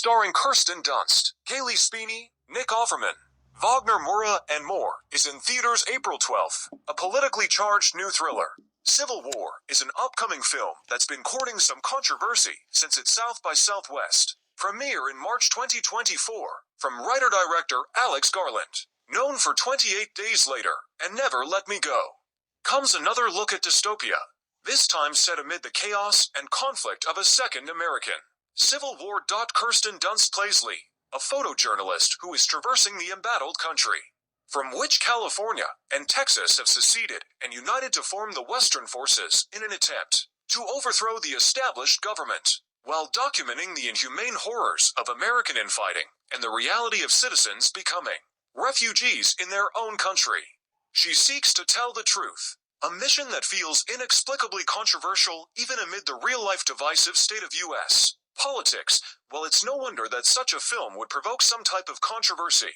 starring Kirsten Dunst, Kaylee Speeney, Nick Offerman, Wagner Moura, and more, is in theaters April 12th. A politically charged new thriller, Civil War, is an upcoming film that's been courting some controversy since its South by Southwest premiere in March 2024, from writer-director Alex Garland. Known for 28 Days Later and Never Let Me Go, comes another look at dystopia, this time set amid the chaos and conflict of a second American Civil War. Kirsten Dunst plays Lee, a photojournalist who is traversing the embattled country, from which California and Texas have seceded and united to form the Western forces in an attempt to overthrow the established government, while documenting the inhumane horrors of American infighting and the reality of citizens becoming refugees in their own country. She seeks to tell the truth, a mission that feels inexplicably controversial even amid the real-life divisive state of U.S. politics. Well, it's no wonder that such a film would provoke some type of controversy.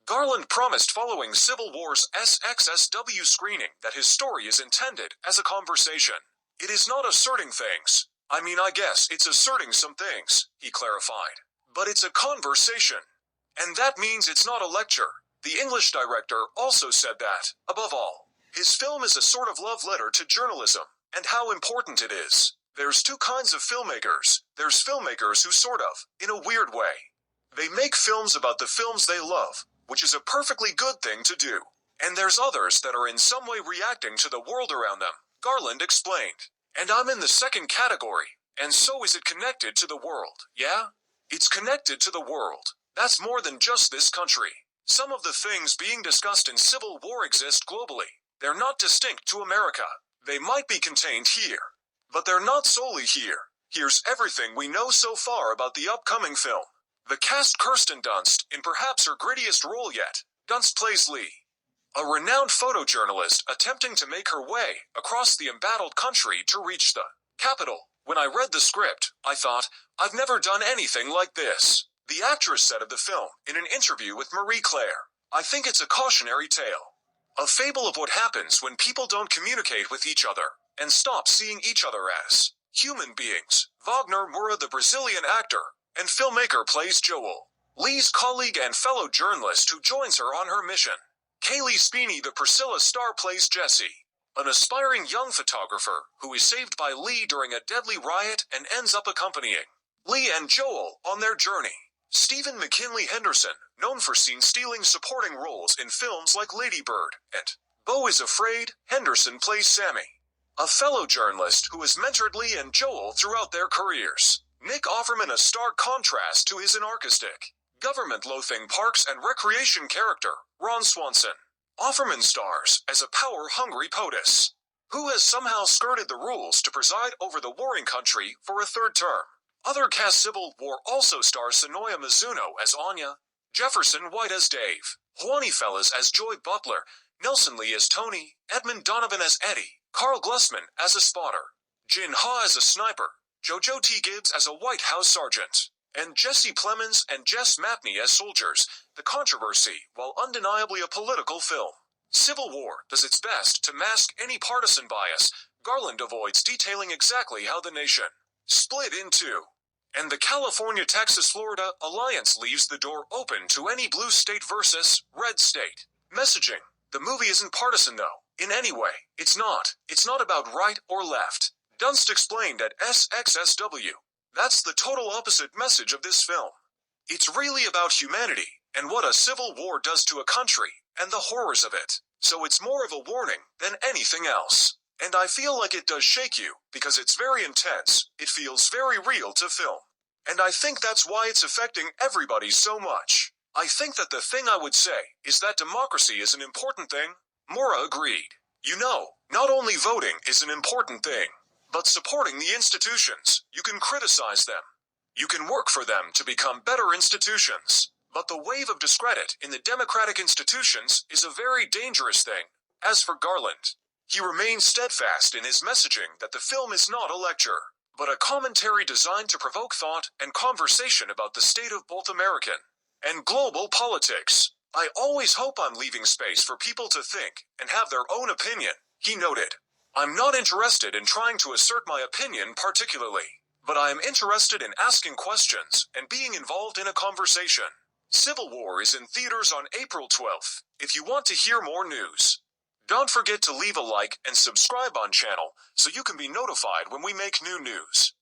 Garland promised following Civil War's SXSW screening that his story is intended as a conversation. It is not asserting things. I guess it's asserting some things, he clarified. But it's a conversation. And that means it's not a lecture. The English director also said that, above all, his film is a sort of love letter to journalism, and how important it is. There's two kinds of filmmakers. There's filmmakers who sort of, in a weird way, they make films about the films they love, which is a perfectly good thing to do. And there's others that are in some way reacting to the world around them, Garland explained. And I'm in the second category, and so is it connected to the world, yeah? It's connected to the world. That's more than just this country. Some of the things being discussed in Civil War exist globally. They're not distinct to America. They might be contained here, but they're not solely here. Here's everything we know so far about the upcoming film. The cast: Kirsten Dunst, in perhaps her grittiest role yet. Dunst plays Lee, a renowned photojournalist attempting to make her way across the embattled country to reach the capital. When I read the script, I thought, I've never done anything like this. The actress said of the film in an interview with Marie Claire, I think it's a cautionary tale. A fable of what happens when people don't communicate with each other and stop seeing each other as human beings. Wagner Moura, the Brazilian actor and filmmaker, plays Joel, Lee's colleague and fellow journalist who joins her on her mission. Kaylee Speeney, the Priscilla star, plays Jessie, an aspiring young photographer who is saved by Lee during a deadly riot and ends up accompanying Lee and Joel on their journey. Stephen McKinley Henderson, known for scene-stealing supporting roles in films like Lady Bird and Beau is Afraid, Henderson plays Sammy, a fellow journalist who has mentored Lee and Joel throughout their careers. Nick Offerman, a stark contrast to his anarchistic, government-loathing Parks and Recreation character, Ron Swanson. Offerman stars as a power-hungry POTUS who has somehow skirted the rules to preside over the warring country for a third term. Other cast: Civil War also stars Sonoya Mizuno as Anya, Jefferson White as Dave, Juani Fellas as Joy Butler, Nelson Lee as Tony, Edmund Donovan as Eddie, Carl Glusman as a spotter, Jin Ha as a sniper, Jojo T. Gibbs as a White House sergeant, and Jesse Plemons and Jess Mapney as soldiers. The controversy, while undeniably a political film, Civil War does its best to mask any partisan bias. Garland avoids detailing exactly how the nation split in two, and the California-Texas-Florida alliance leaves the door open to any blue state versus red state messaging. The movie isn't partisan, though, in any way. It's not about right or left. Dunst explained at SXSW. That's the total opposite message of this film. It's really about humanity and what a civil war does to a country and the horrors of it. So it's more of a warning than anything else. And I feel like it does shake you, because it's very intense. It feels very real to film. And I think that's why it's affecting everybody so much. I think that the thing I would say is that democracy is an important thing. Moura agreed. Not only voting is an important thing, but supporting the institutions. You can criticize them. You can work for them to become better institutions. But the wave of discredit in the democratic institutions is a very dangerous thing. As for Garland, he remains steadfast in his messaging that the film is not a lecture, but a commentary designed to provoke thought and conversation about the state of both American and global politics. I always hope I'm leaving space for people to think and have their own opinion, he noted. I'm not interested in trying to assert my opinion particularly, but I am interested in asking questions and being involved in a conversation. Civil War is in theaters on April 12th. If you want to hear more news, don't forget to leave a like and subscribe on channel so you can be notified when we make new news.